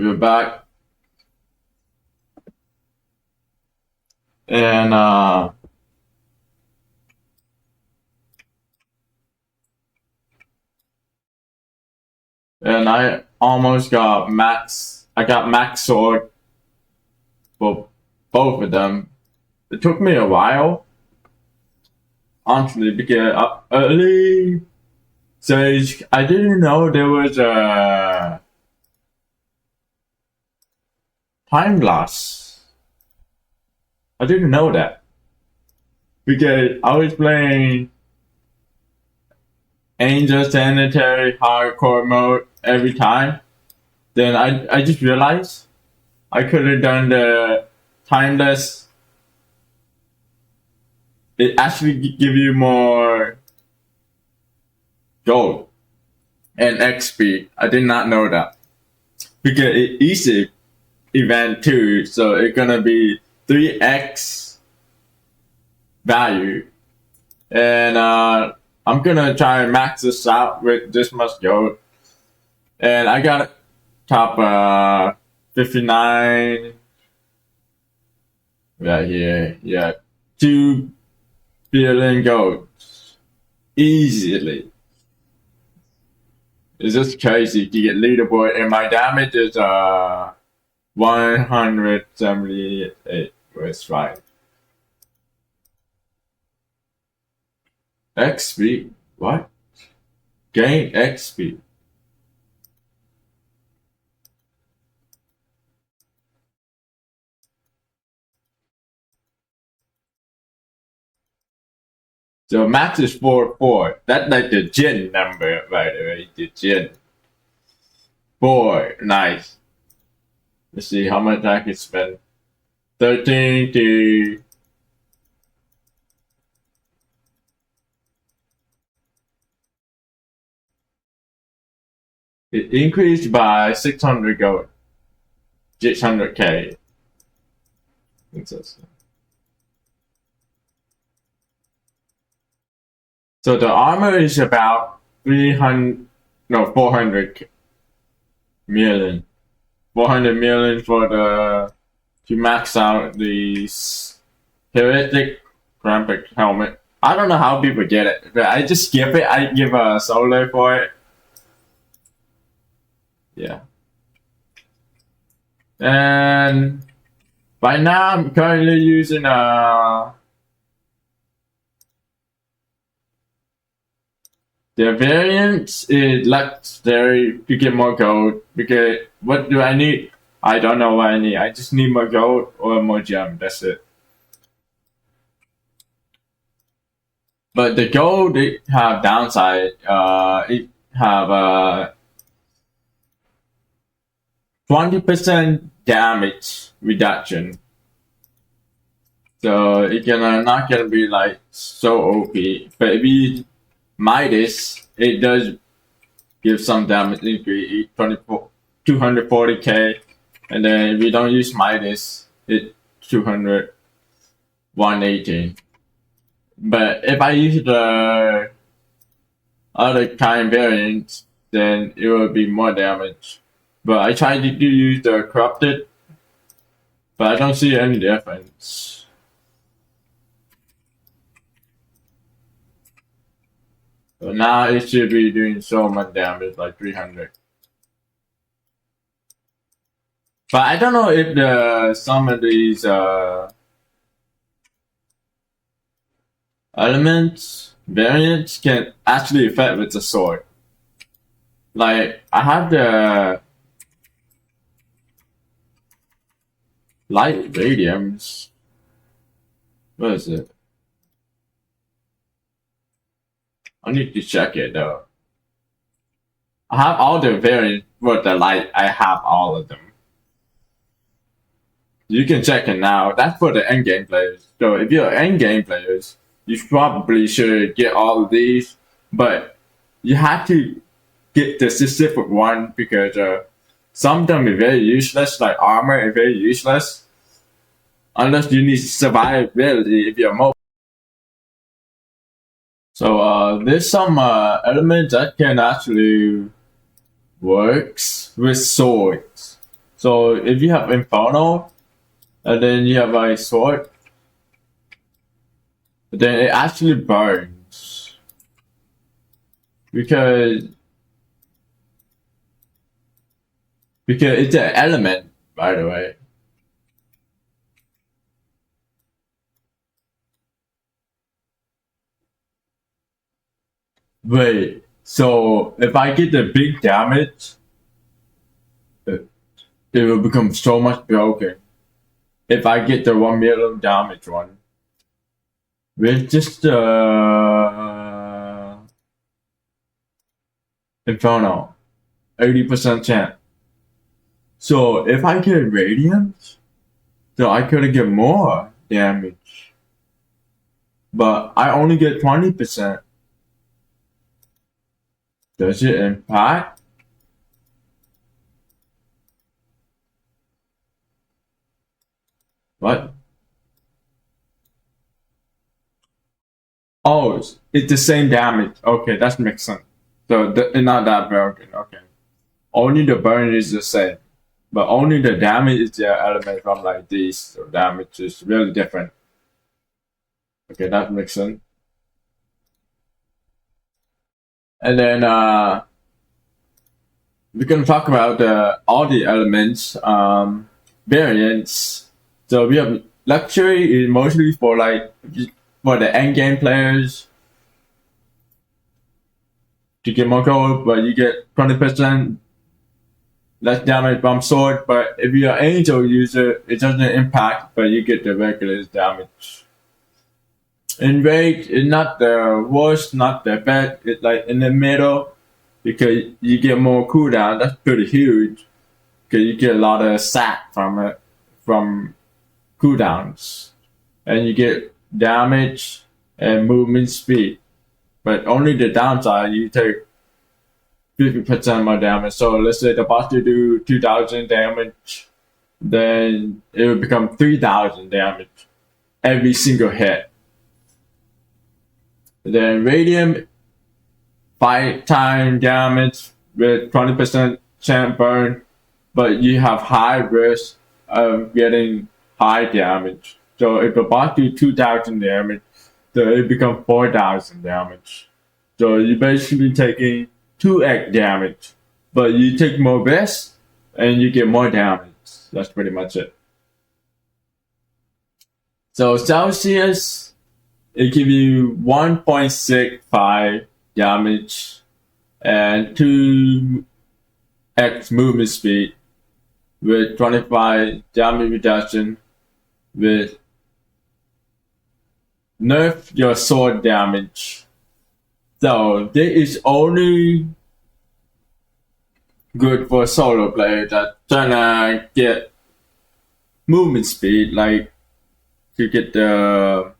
We're back, and I almost got max. I got max sword for both of them. It took me a while, honestly, because early stage I didn't know there was a time loss. I didn't know that because I was playing Angel Sanitary hardcore mode every time. Then I just realized I could have done the timeless. It actually give you more gold and XP. I did not know that because it easy event too, so it's gonna be 3x value, and I'm gonna try and max this out with this much gold, and I got top 59 right here. Yeah, 2 billion gold easily. It's just crazy to get leaderboard, and my damage is 178. That's right. XP? What? Gain XP. So max is 4. That's like the Jin number, by the way. The Jin. 4. Nice. Let's see how much I can spend. 13 to. It increased by 600 gold. 600k. So the armor is about 400 million. 400 million for the to max out the heretic graphic helmet. I don't know how people get it, but I just skip it. I give a solo for it. Yeah. And right now I'm currently using the variant is legendary to get more gold, because what do I need? I don't know what I need. I just need more gold or more gem. That's it. But the gold, it have downside. It have 20% damage reduction. So it's not gonna be like so OP. But if you Midas, it does give some damage increase, 240k. And then if you don't use Midas, it 200, 118. But if I use the other kind variants, then it will be more damage. But I tried to use the corrupted, but I don't see any difference. So now it should be doing so much damage, like 300. But I don't know if some of these elements, variants can actually affect with the sword. Like, I have the light radiums. What is it? I need to check it though. I have all the variants for the light. I have all of them. You can check it now. That's for the endgame players. So if you're endgame players, you probably should get all of these. But you have to get the specific one, because some of them are very useless, like armor is very useless. Unless you need survivability if you're mobile. So there's some elements that can actually works with swords. So if you have Inferno, and then you have a sword, then it actually burns. Because it's an element, by the way. Wait, so if I get the big damage, it will become so much broken. If I get the 1 million damage one. With just Inferno, 80% chance. So if I get Radiant, so I could get more damage. But I only get 20%. Does it impact? What? Oh, it's the same damage. Okay, that makes sense. So it's not that broken. Okay. Only the burn is the same. But only the damage is the element from like this. So damage is really different. Okay, that makes sense. And then we can talk about all the elements variants. So we have luxury is mostly for like for the end game players to get more gold, but you get 20% less damage from sword. But if you're an angel user, it doesn't impact, but you get the regular damage. In rage, it's not the worst, not the best. It's like in the middle because you get more cooldown. That's pretty huge because you get a lot of sap from it, from cooldowns, and you get damage and movement speed. But only the downside, you take 50% more damage. So let's say the boss to do 2,000 damage, then it will become 3,000 damage every single hit. Then Radiant 5-time damage with 20% chance burn, but you have high risk of getting high damage. So if the boss do 2,000 damage, so it becomes 4,000 damage. So you're basically taking 2x damage, but you take more risk and you get more damage. That's pretty much it. So Celsius, it gives you 1.65 damage and 2x movement speed with 25 damage reduction with nerf your sword damage. So this is only good for solo players that trying to get movement speed, like to get the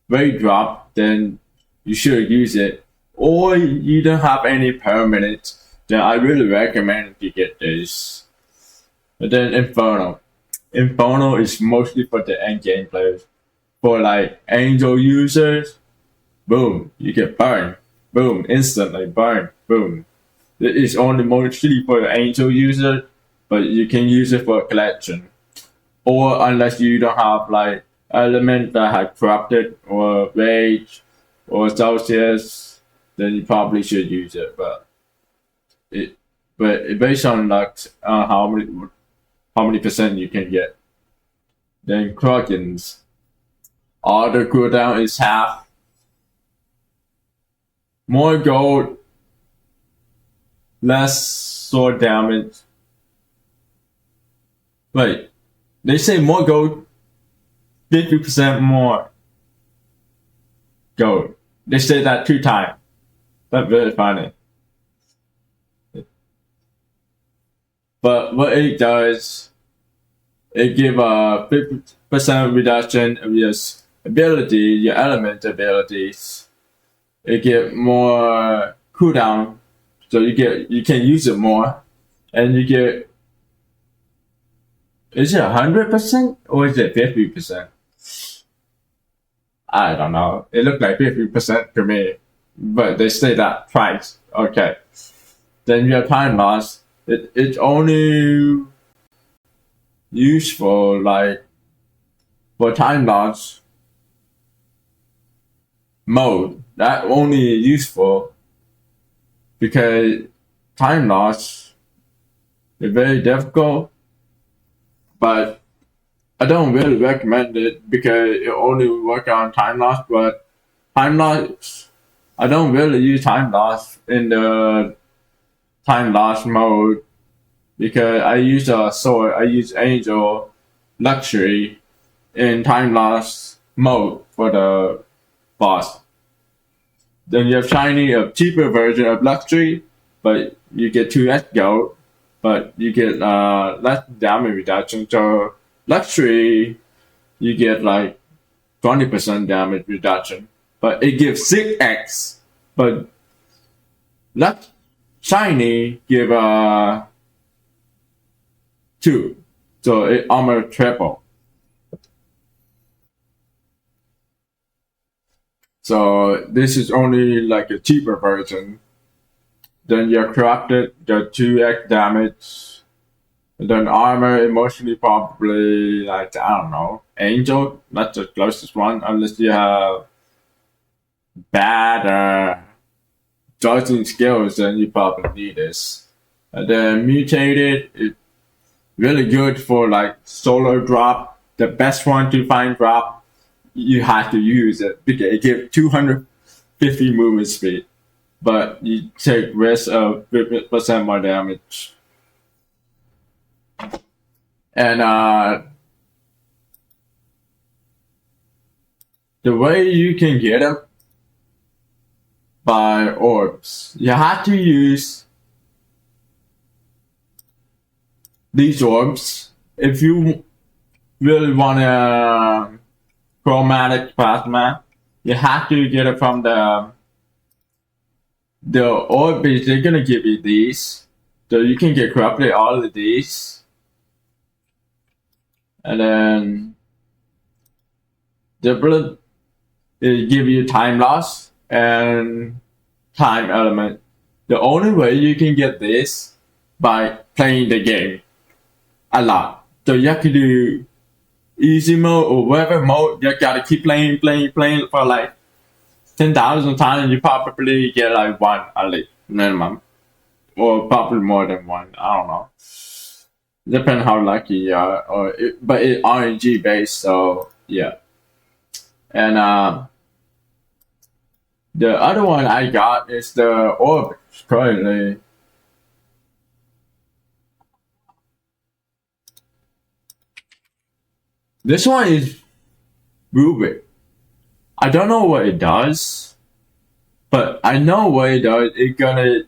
rate drop, then you should use it. Or you don't have any permanent, then I really recommend you get this. And then Inferno. Inferno is mostly for the end game players. For like angel users, boom, you get burned. Boom, instantly burn. Boom. It is only mostly for the angel user, but you can use it for collection. Or unless you don't have like element that have corrupted or rage or Celsius, then you probably should use it. But based on luck, how many percent you can get. Then Krogans, all the cooldown is half. More gold, less sword damage. Wait, they say more gold, 50% more gold. They say that 2 times. That's very funny. But what it does, it gives a 50% reduction of your ability, your element abilities. It gives more cooldown, so you can use it more, and you get. Is it 100% or is it 50%? I don't know. It looked like 50% to me, but they say that twice. Okay. Then you have time loss. It's only useful like for time lapse mode. That only useful because time lapse is very difficult, but I don't really recommend it because it only work on time lapse. But time lapse, I don't really use time lapse in the time lapse mode because I use a sword. I use Angel Luxury in time lapse mode for the boss. Then you have shiny, a cheaper version of Luxury, but you get 2x gold, but you get less damage reduction. So Luxury, you get like 20% damage reduction, but it gives 6x. But Shiny give 2, so it almost triple. So this is only like a cheaper version. Then you're corrupted, the 2x damage. And then armor, emotionally probably like, I don't know, Angel, that's the closest one, unless you have bad dodging skills, then you probably need this. And then mutated, it's really good for like solo drop. The best one to find drop, you have to use it because it gives 250 movement speed, but you take risk of 50% more damage. And the way you can get them by orbs, you have to use these orbs if you really want a chromatic plasma. You have to get it from the orbs. They're gonna give you these, so you can get corrupted all of these, and then the it give you time loss and time element. The only way you can get this by playing the game a lot. So you have to do easy mode or whatever mode. You gotta keep playing for like 10,000 times. You probably get like one at least minimum, or probably more than one. I don't know. Depends how lucky you are, but it's RNG based, so yeah. And the other one I got is the orb currently. This one is Rubik. I don't know what it does, but I know what it does. It's gonna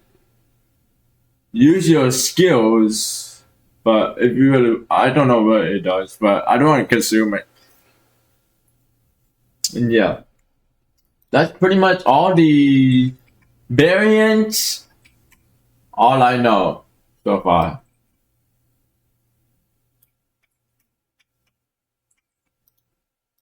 use your skills, but if you really, I don't know what it does, but I don't want to consume it. And yeah, that's pretty much all the variants. All I know so far.